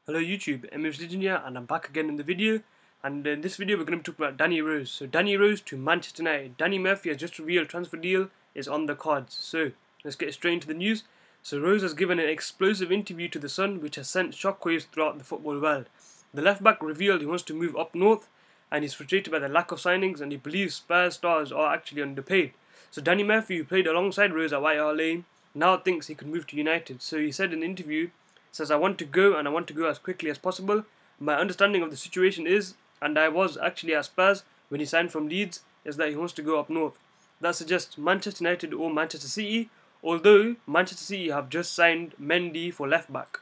Hello YouTube, MUFC here, and I'm back again in the video. And in this video we're going to talk about Danny Rose. So Danny Rose to Manchester United. Danny Murphy has just revealed transfer deal is on the cards. So let's get straight into the news. So Rose has given an explosive interview to The Sun which has sent shockwaves throughout the football world. The left back revealed he wants to move up north and he's frustrated by the lack of signings and he believes Spurs stars are actually underpaid. So Danny Murphy, who played alongside Rose at White Hart Lane, now thinks he could move to United. So he said in an interview, says, I want to go and I want to go as quickly as possible. My understanding of the situation is, and I was actually at Spurs when he signed from Leeds, is that he wants to go up north. That suggests Manchester United or Manchester City, although Manchester City have just signed Mendy for left back.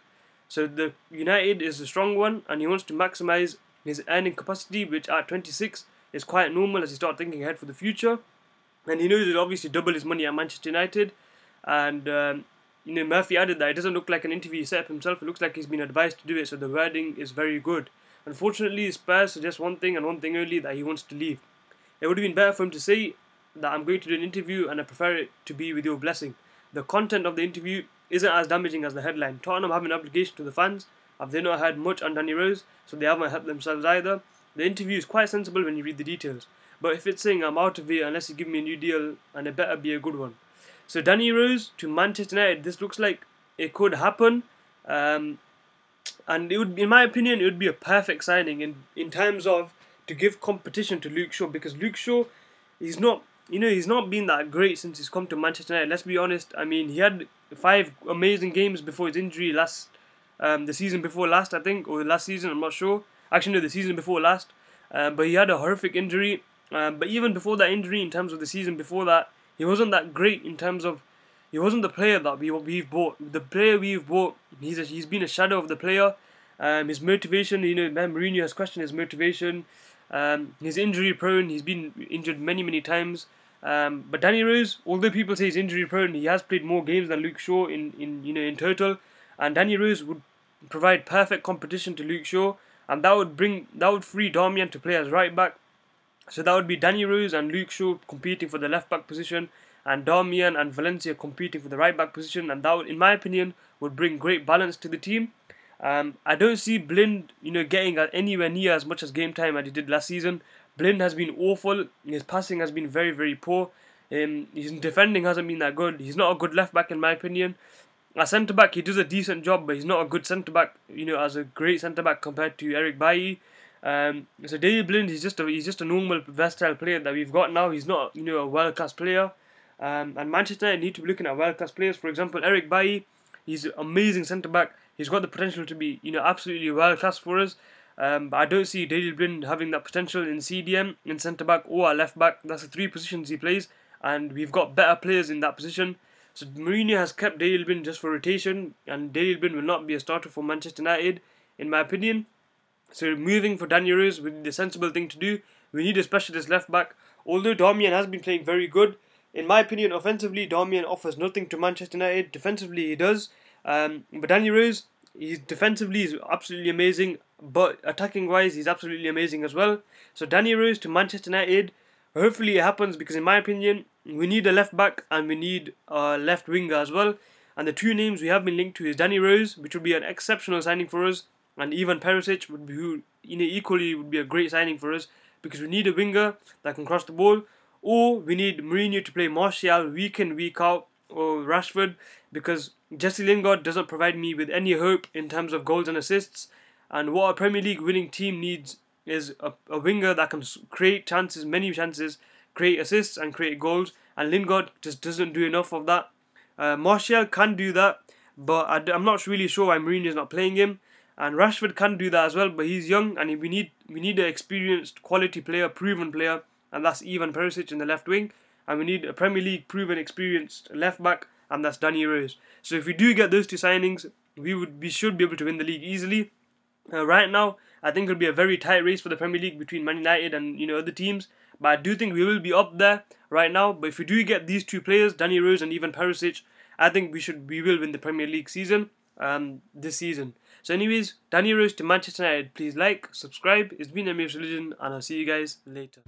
So the United is a strong one and he wants to maximise his earning capacity, which at 26 is quite normal as he starts thinking ahead for the future. And he knows he'll obviously double his money at Manchester United. And Murphy added that it doesn't look like an interview he set up himself, it looks like he's been advised to do it, so the wording is very good. Unfortunately, Spurs suggest one thing and one thing only, that he wants to leave. It would have been better for him to say that I'm going to do an interview and I prefer it to be with your blessing. The content of the interview isn't as damaging as the headline. Tottenham have an obligation to the fans, have they not heard much on Danny Rose, so they haven't helped themselves either. The interview is quite sensible when you read the details, but if it's saying I'm out of it unless you give me a new deal, and it better be a good one. So Danny Rose to Manchester United, this looks like it could happen, and it would, in my opinion, it would be a perfect signing in terms of to give competition to Luke Shaw, because Luke Shaw, he's not been that great since he's come to Manchester United. Let's be honest. I mean, he had 5 amazing games before his injury the season before last, I think, or last season, I'm not sure. Actually, no, the season before last. But he had a horrific injury. But even before that injury, in terms of the season before that, he wasn't that great in terms of, he wasn't the player that we've bought. The player we've bought, he's been a shadow of the player. His motivation, Mourinho has questioned his motivation. He's injury prone. He's been injured many times. But Danny Rose, although people say he's injury prone, he has played more games than Luke Shaw in total. And Danny Rose would provide perfect competition to Luke Shaw, and that would free Darmian to play as right back. So that would be Danny Rose and Luke Shaw competing for the left back position, and Darmian and Valencia competing for the right back position, and that would, in my opinion, would bring great balance to the team. I don't see Blind, getting anywhere near as much as game time as he did last season. Blind has been awful. His passing has been very poor. His defending hasn't been that good. He's not a good left back in my opinion. As centre back, he does a decent job, but he's not a good centre back. As a great centre back compared to Eric Bailly. So Daley Blind, he's just a normal versatile player that we've got now. He's not a world class player. And Manchester United need to be looking at world class players. For example, Eric Bailly, he's an amazing centre back. He's got the potential to be absolutely world class for us. But I don't see Daley Blind having that potential in CDM, in centre back or at left back. That's the 3 positions he plays, and we've got better players in that position. So Mourinho has kept Daley Blind just for rotation, and Daley Blind will not be a starter for Manchester United, in my opinion. So moving for Danny Rose would be the sensible thing to do. We need a specialist left back. Although Darmian has been playing very good, in my opinion, offensively Darmian offers nothing to Manchester United. Defensively he does, but Danny Rose, defensively is absolutely amazing, but attacking wise he's absolutely amazing as well. So Danny Rose to Manchester United, hopefully it happens, because in my opinion we need a left back and we need a left winger as well. And the 2 names we have been linked to is Danny Rose, which would be an exceptional signing for us, and Ivan Perisic would be, equally would be a great signing for us, because we need a winger that can cross the ball, or we need Mourinho to play Martial week in week out, or Rashford, because Jesse Lingard doesn't provide me with any hope in terms of goals and assists. And what a Premier League winning team needs is a winger that can create chances, many chances, create assists and create goals, and Lingard just doesn't do enough of that. Martial can do that, but I'm not really sure why Mourinho is not playing him. And Rashford can do that as well, but he's young, and we need an experienced, quality player, proven player, and that's Ivan Perisic in the left wing. And we need a Premier League proven, experienced left back, and that's Danny Rose. So if we do get those 2 signings, we should be able to win the league easily. Right now, I think it'll be a very tight race for the Premier League between Man United and other teams, but I do think we will be up there right now. But if we do get these 2 players, Danny Rose and Ivan Perisic, I think we will win the Premier League season this season. So anyways, Danny Rose to Manchester United. Please like, subscribe. It's been MUFC Religion, and I'll see you guys later.